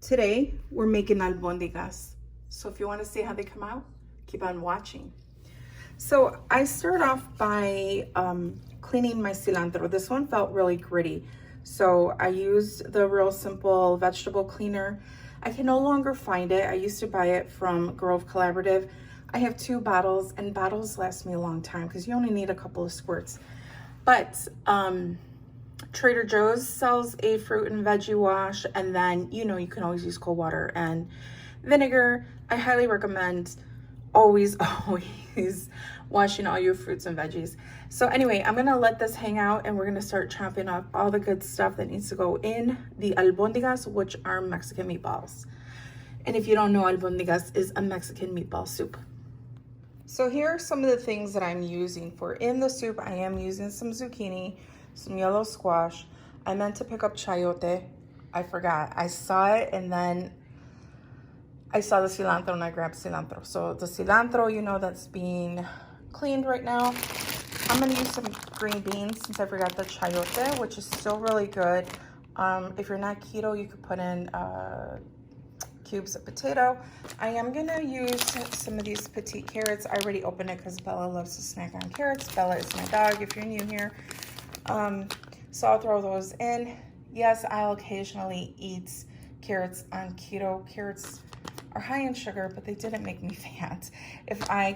Today, we're making albondigas. So if you want to see how they come out, keep on watching. So I start off by cleaning my cilantro. This one felt really gritty. So I used the real simple vegetable cleaner. I can no longer find it. I used to buy it from Grove Collaborative. I have 2 bottles, and bottles last me a long time because you only need a couple of squirts. But Trader Joe's sells a fruit and veggie wash, and then you can always use cold water and vinegar. I highly recommend always washing all your fruits and veggies. So anyway, I'm gonna let this hang out, and we're gonna start chopping up all the good stuff that needs to go in the albondigas, which are Mexican meatballs. And if you don't know, albondigas is a Mexican meatball soup. So here are some of the things that I'm using for in the soup. I am using some zucchini, some yellow squash. I meant to pick up chayote. I forgot. I saw it, and then I saw the cilantro, and I grabbed cilantro. So the cilantro, that's being cleaned right now. I'm gonna use some green beans since I forgot the chayote, which is still really good. If you're not keto, you could put in cubes of potato. I am gonna use some of these petite carrots. I already opened it because Bella loves to snack on carrots. Bella is my dog, if you're new here. So I'll throw those in. Yes, I'll occasionally eat carrots on keto. Carrots are high in sugar, but they didn't make me fat. If I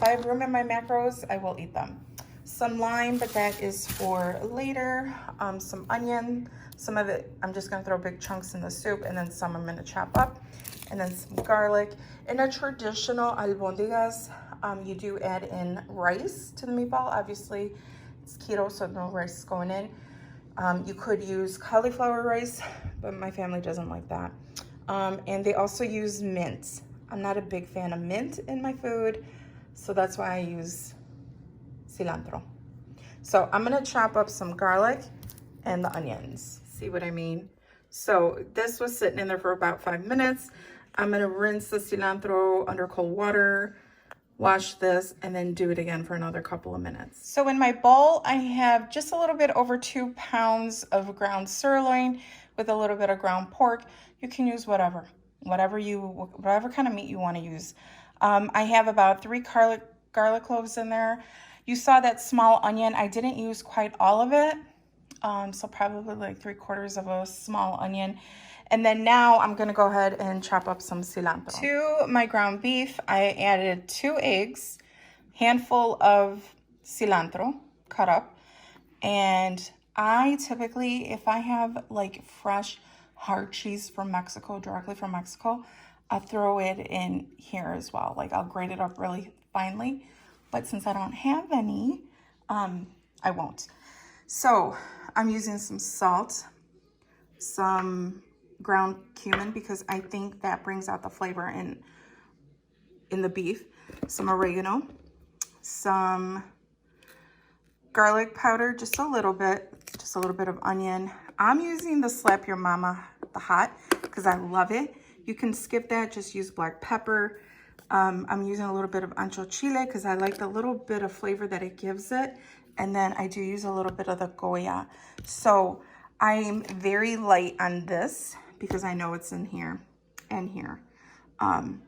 have room in my macros, I will eat them. Some lime, but that is for later. Some onion. Some of it, I'm just gonna throw big chunks in the soup, and then some I'm gonna chop up. And then some garlic. In a traditional albondigas, you do add in rice to the meatball. Obviously, it's keto, so no rice is going in. You could use cauliflower rice, but my family doesn't like that. And they also use mint. I'm not a big fan of mint in my food, so that's why I use cilantro. So I'm gonna chop up some garlic and the onions. See what I mean? So this was sitting in there for about 5 minutes. I'm gonna rinse the cilantro under cold water, wash this, and then do it again for another couple of minutes. So in my bowl, I have just a little bit over 2 pounds of ground sirloin with a little bit of ground pork. You can use whatever kind of meat you want to use. I have about 3 garlic cloves in there. You saw that small onion. I didn't use quite all of it, so probably like 3/4 of a small onion. And then now I'm gonna go ahead and chop up some cilantro. To my ground beef, I added 2 eggs, handful of cilantro cut up, and I typically, if I have like fresh hard cheese from Mexico, directly from Mexico, I'll throw it in here as well. Like I'll grate it up really finely, but since I don't have any, I won't. So I'm using some salt, some ground cumin, because I think that brings out the flavor in the beef, some oregano, some garlic powder, just a little bit of onion. I'm using the Slap Your Mama, the hot, because I love it. You can skip that, just use black pepper. I'm using a little bit of Ancho Chile because I like the little bit of flavor that it gives it. And then I do use a little bit of the Goya. So I'm very light on this because I know it's in here and here. I'm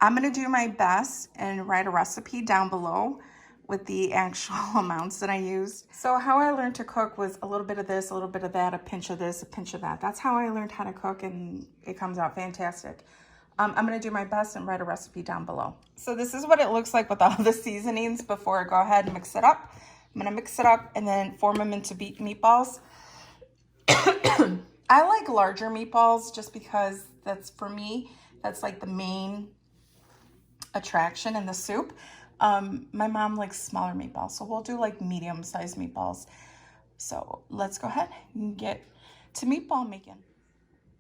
gonna do my best and write a recipe down below with the actual amounts that I used. So how I learned to cook was a little bit of this, a little bit of that, a pinch of this, a pinch of that. That's how I learned how to cook, and it comes out fantastic. I'm gonna do my best and write a recipe down below. So this is what it looks like with all the seasonings before I go ahead and mix it up. I'm gonna mix it up and then form them into meatballs. I like larger meatballs just because for me, that's like the main attraction in the soup. My mom likes smaller meatballs, so we'll do like medium-sized meatballs. So let's go ahead and get to meatball making.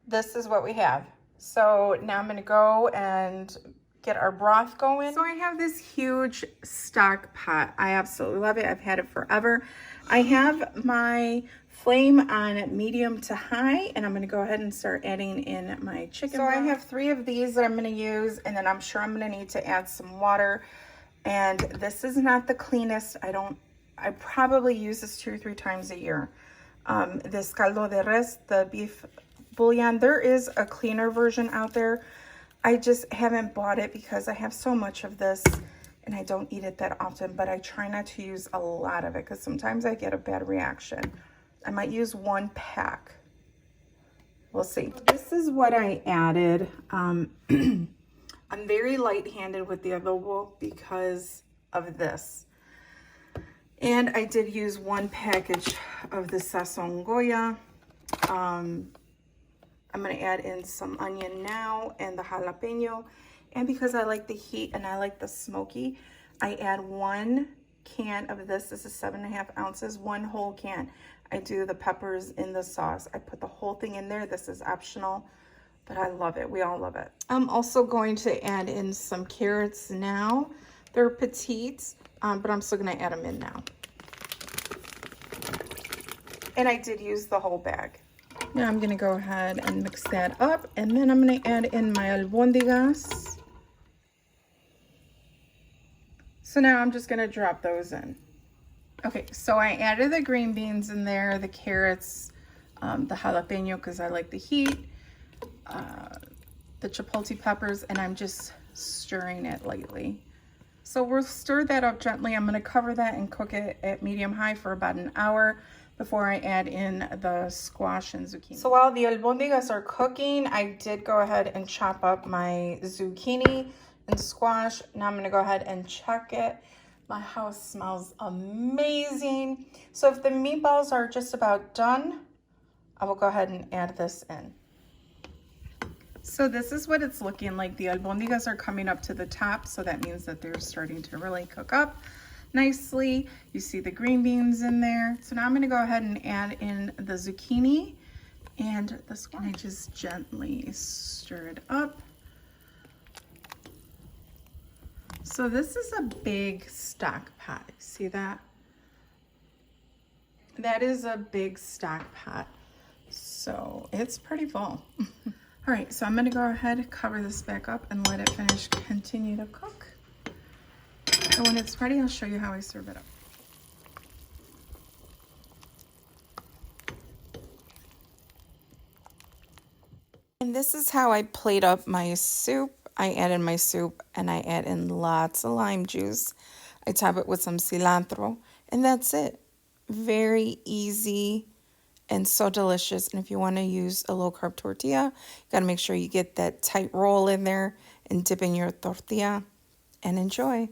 This is what we have. So now I'm gonna go and get our broth going. So I have this huge stock pot. I absolutely love it. I've had it forever. I have my flame on medium to high, and I'm gonna go ahead and start adding in my chicken broth. So I have 3 of these that I'm gonna use, and then I'm sure I'm gonna need to add some water. And this is not the cleanest. I probably use this 2 or 3 times a year. this caldo de res, the beef bouillon. There is a cleaner version out there. I just haven't bought it because I have so much of this and I don't eat it that often, but I try not to use a lot of it because sometimes I get a bad reaction. I might use 1 pack. We'll see. This is what I added. I'm very light-handed with the adobo because of this. And I did use 1 package of the sazon Goya. I'm going to add in some onion now and the jalapeno. And because I like the heat and I like the smoky, I add 1 can of this. This is 7.5 ounces, 1 whole can. I do the peppers in the sauce. I put the whole thing in there. This is optional, but I love it. We all love it. I'm also going to add in some carrots now. They're petite, but I'm still going to add them in now. And I did use the whole bag. Now I'm going to go ahead and mix that up, and then I'm going to add in my albondigas. So now I'm just going to drop those in. Okay, so I added the green beans in there, the carrots, the jalapeno because I like the heat, the chipotle peppers, and I'm just stirring it lightly. So we'll stir that up gently. I'm going to cover that and cook it at medium-high for about an hour before I add in the squash and zucchini. So while the albondigas are cooking, I did go ahead and chop up my zucchini and squash. Now I'm going to go ahead and check it. My house smells amazing. So if the meatballs are just about done, I will go ahead and add this in. So this is what it's looking like. The albondigas are coming up to the top, so that means that they're starting to really cook up nicely. You see the green beans in there. So now I'm going to go ahead and add in the zucchini and the squash. And I just gently stir it up. So this is a big stock pot. See that? That is a big stock pot. So it's pretty full. All right, so I'm gonna go ahead, cover this back up and let it continue to cook. And when it's ready, I'll show you how I serve it up. And this is how I plate up my soup. I add in my soup and I add in lots of lime juice. I top it with some cilantro and that's it. Very easy and so delicious. And if you want to use a low-carb tortilla, you got to make sure you get that tight roll in there and dip in your tortilla and enjoy.